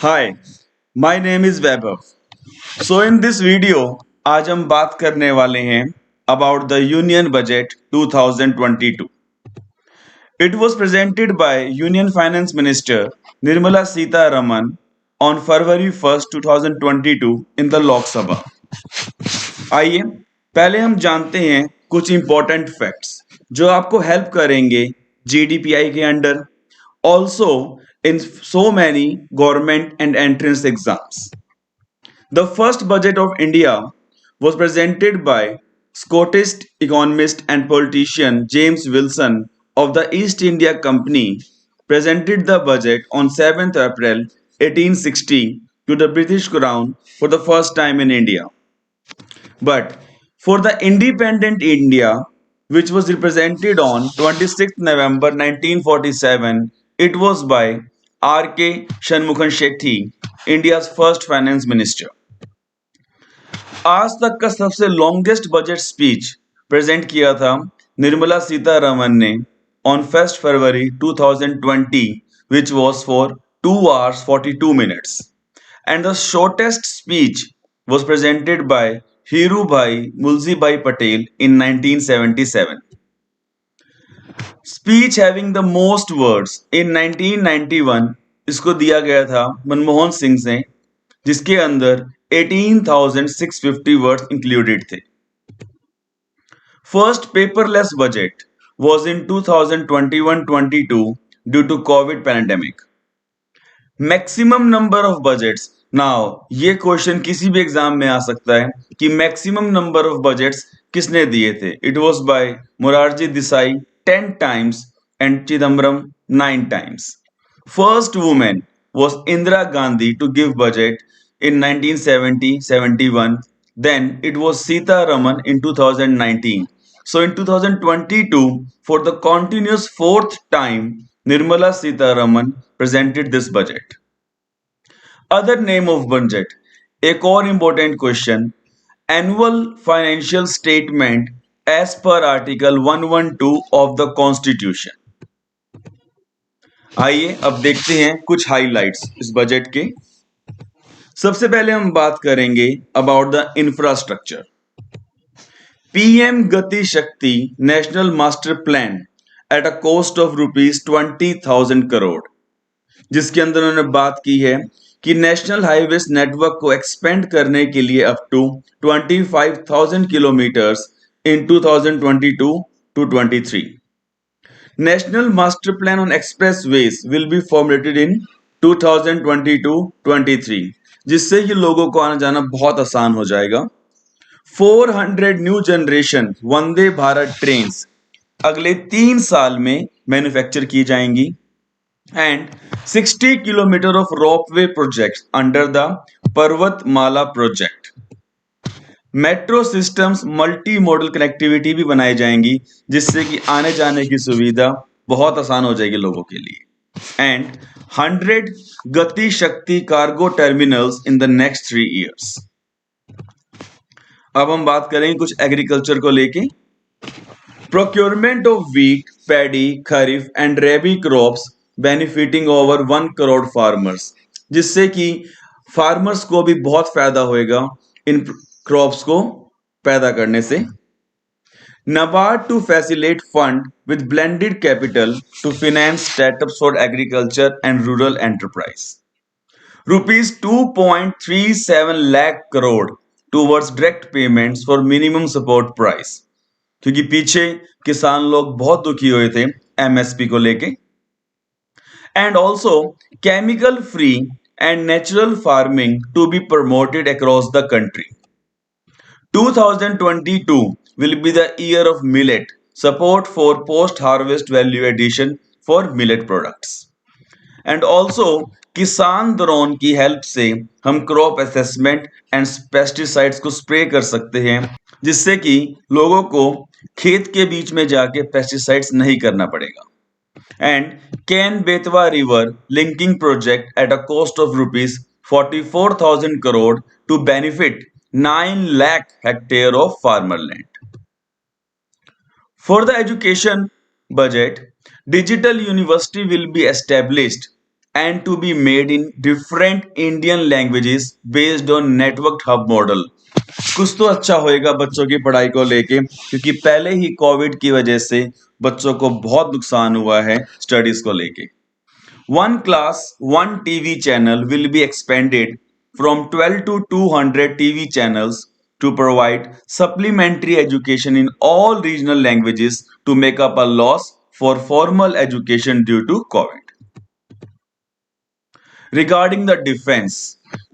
Hi, my name is Vaibhav. So in this video आज हम बात करने वाले हैं about the Union Budget 2022. It was presented by Union Finance Minister Nirmala Sitharaman on February 1st, 2022 in the Lok Sabha. आइए पहले हम जानते हैं कुछ इंपॉर्टेंट फैक्ट्स जो आपको हेल्प करेंगे जीडीपीआई के under also in so many government and entrance exams. The first budget of India was presented by Scottish economist and politician James Wilson of the East India Company presented the budget on 7th April 1860 to the British Crown for the first time in India. But for the independent India, which was represented on 26th November 1947, it was by R.K. Shanmughan Shetty, India's first finance minister. आज तक का सबसे longest budget speech present किया था निर्मला सीतारमन ने on 1st February 2020 which was for 2 hours 42 minutes, and the shortest speech was presented by Hirubhai Mulzibhai Patel in 1977. Speech having the most words in 1991 इसको दिया गया था मनमोहन सिंह से, जिसके अंदर 18,650 वर्ड्स इंक्लूडेड थे. First paperless budget was in 2021-22 due to COVID pandemic. Maximum number of budgets. Now ये question किसी भी एग्जाम में आ सकता है कि मैक्सिमम नंबर ऑफ बजट्स किसने दिए थे. It was by Morarji Desai 10 times and Chidambaram 9 times. First woman was Indira Gandhi to give budget in 1970-71. Then it was Sita Raman in 2019. So in 2022, for the continuous fourth time, Nirmala Sitharaman presented this budget. Other name of budget. एक और important question. Annual financial statement as per Article 112 of the Constitution. आइए अब देखते हैं कुछ highlights इस budget के. सबसे पहले हम बात करेंगे about the infrastructure. PM Gati Shakti national master plan at a cost of ₹20,000 crore, जिसके अंदर उन्होंने बात की है कि नेशनल हाईवेज नेटवर्क को एक्सपेंड करने के लिए up to 25,000 kilometres in 2022-23. National Master Plan on Expressways will be formulated in 2022-23, जिससे कि लोगों को आना जाना बहुत आसान हो जाएगा. 400 new generation Vande Bharat trains अगले 3 साल में मैन्युफैक्चर की जाएंगी. And 60 kilometre of ropeway project under the Parvatmala project. Metro systems multi modal connectivity भी बनाई जाएंगी, जिससे कि आने जाने की सुविधा बहुत आसान हो जाएगी लोगों के लिए. एंड 100 गति शक्ति cargo terminals in the next 3 years. अब हम बात करेंगे कुछ एग्रीकल्चर को लेके. Procurement of wheat, paddy, kharif and rabi crops benefiting over 1 crore farmers, जिससे कि फार्मर्स को भी बहुत फायदा होएगा इन क्रॉप्स को पैदा करने से. NABARD to facilitate fund with blended capital to finance startups for agriculture and rural enterprise. Rupees 2.37 lakh crore towards direct payments for minimum support price, क्योंकि पीछे किसान लोग बहुत दुखी हुए थे एमएसपी को लेके. And also chemical free and natural farming to be promoted across the country. 2022 will be the year of millet, support for post-harvest value addition for millet products. And also किसान ड्रोन की help से हम crop assessment and pesticides को spray कर सकते हैं, जिससे कि लोगों को खेत के बीच में जाके पेस्टिसाइड्स नहीं करना पड़ेगा. And can Betwa river linking project at a cost of ₹44,000 crore to benefit 9 lakh hectare of farmland. For the education budget, digital university will be established and to be made in different Indian languages based on networked hub model. कुछ तो अच्छा होएगा बच्चों की पढ़ाई को लेके, क्योंकि पहले ही कोविड की वजह से बच्चों को बहुत नुकसान हुआ है स्टडीज को लेके. One class, one TV channel will be expanded from 12 to 200 TV channels to provide supplementary education in all regional languages to make up a loss for formal education due to COVID. Regarding the defence,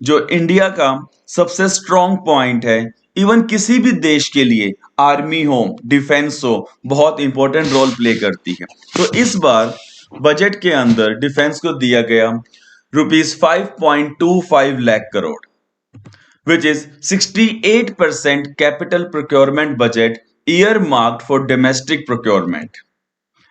जो India का सबसे strong point है, even किसी भी देश के लिए army हो, डिफेंस हो, बहुत इंपॉर्टेंट रोल प्ले करती है. तो इस बार बजट के अंदर डिफेंस को दिया गया ₹5.25 lakh crore, which is 68% capital procurement budget earmarked for domestic procurement,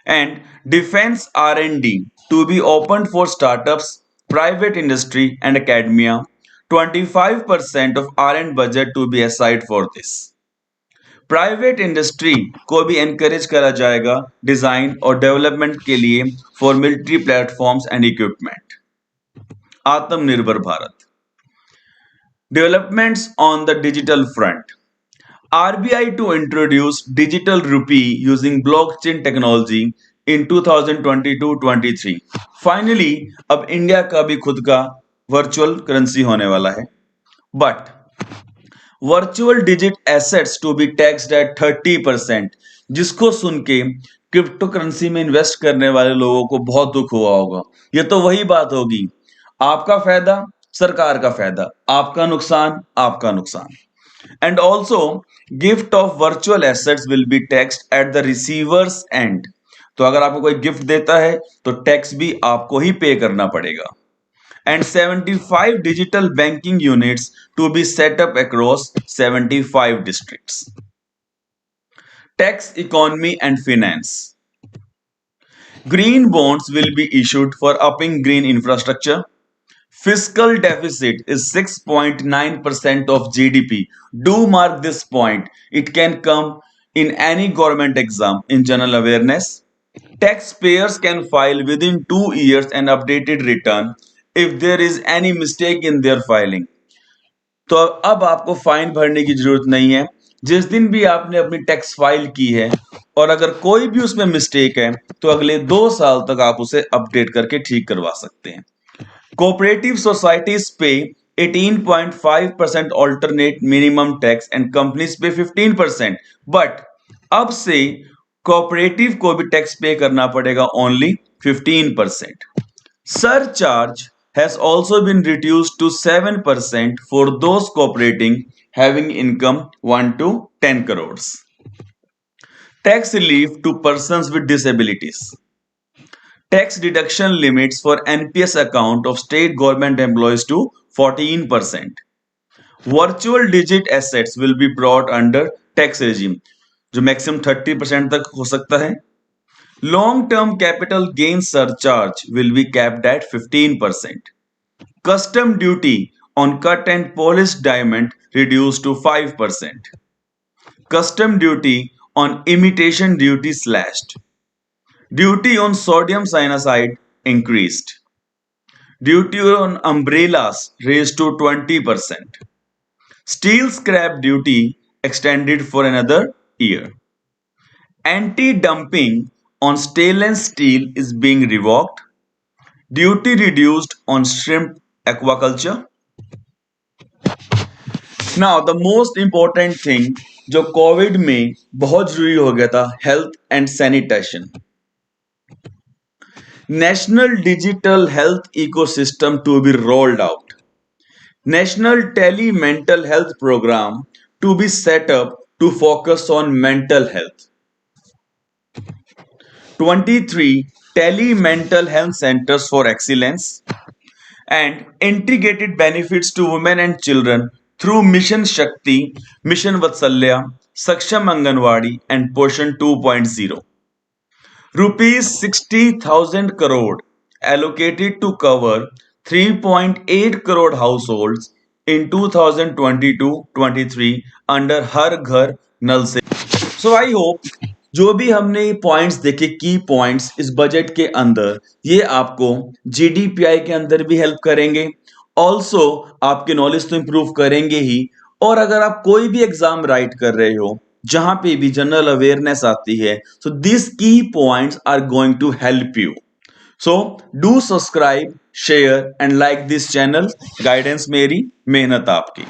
and defense R&D to be opened for startups, private industry and academia. 25% of R&D budget to be aside for this. Private industry को भी encourage करा जाएगा design और development के लिए for military platforms and equipment. आत्मनिर्भर Bharat. Developments on the digital front. RBI to introduce digital rupee using blockchain technology in 2022-23. Finally, अब India का भी खुद का वर्चुअल करेंसी होने वाला है. But virtual digit assets to be taxed at 30%, जिसको सुन के क्रिप्टो करेंसी में इन्वेस्ट करने वाले लोगों को बहुत दुख हुआ होगा. ये तो वही बात होगी, आपका फायदा सरकार का फायदा, आपका नुकसान. And also, gift of virtual assets will be taxed at the receiver's end. तो अगर आपको कोई गिफ्ट देता है तो टैक्स भी आपको ही पे करना पड़ेगा. And 75 digital banking units to be set up across 75 districts. Tax economy and finance. Green bonds will be issued for upping green infrastructure. Fiscal deficit is 6.9% of GDP. Do mark this point. It can come in any government exam in general awareness. Taxpayers can file within 2 years an updated return if there is any mistake in their filing. तो अब आपको fine भरने की जरूरत नहीं है. जिस दिन भी आपने अपनी टैक्स फाइल की है और अगर कोई भी उसमें मिस्टेक है तो अगले 2 साल तक आप उसे अपडेट करके ठीक करवा सकते हैं. Cooperative societies pay 18.5% alternate minimum tax and companies pay 15%. But अब से cooperative को भी टैक्स पे करना पड़ेगा only 15%. Surcharge has also been reduced to 7% for those cooperating having income 1 to 10 crores. Tax relief to persons with disabilities. Tax deduction limits for NPS account of state government employees to 14%. Virtual digit assets will be brought under tax regime, जो maximum 30% तक हो सकता है. Long-term capital gain surcharge will be capped at 15%. Custom duty on cut and polished diamond reduced to 5%. Custom duty on imitation duty slashed. Duty on sodium cyanide increased. Duty on umbrellas raised to 20%. Steel scrap duty extended for another year. Anti-dumping on stainless steel is being revoked. Duty reduced on shrimp aquaculture. Now the most important thing जो Covid में बहुत जरूरी हो गया था, health and sanitation. National Digital Health Ecosystem to be rolled out. National Tele-Mental Health Program to be set up to focus on mental health. 23 Tele-Mental Health Centers for Excellence and integrated benefits to women and children through Mission Shakti, Mission Vatsalya, Saksham Anganwadi and Poshan 2.0. Rupees 60,000 crore allocated to cover 3.8 crore households in 2022-23 under Har Ghar Nal Se. So I hope जो भी हमने points देखे, की points इस budget के अंदर, ये आपको जीडीपीआई के अंदर भी हेल्प करेंगे। ऑल्सो आपके नॉलेज तो इंप्रूव करेंगे ही, और अगर आप कोई भी एग्जाम राइट कर रहे हो जहां पे भी जनरल अवेयरनेस आती है, so this key points are going to help you. So do subscribe, share and like this channel. Guidance मेरी, मेहनत आपकी।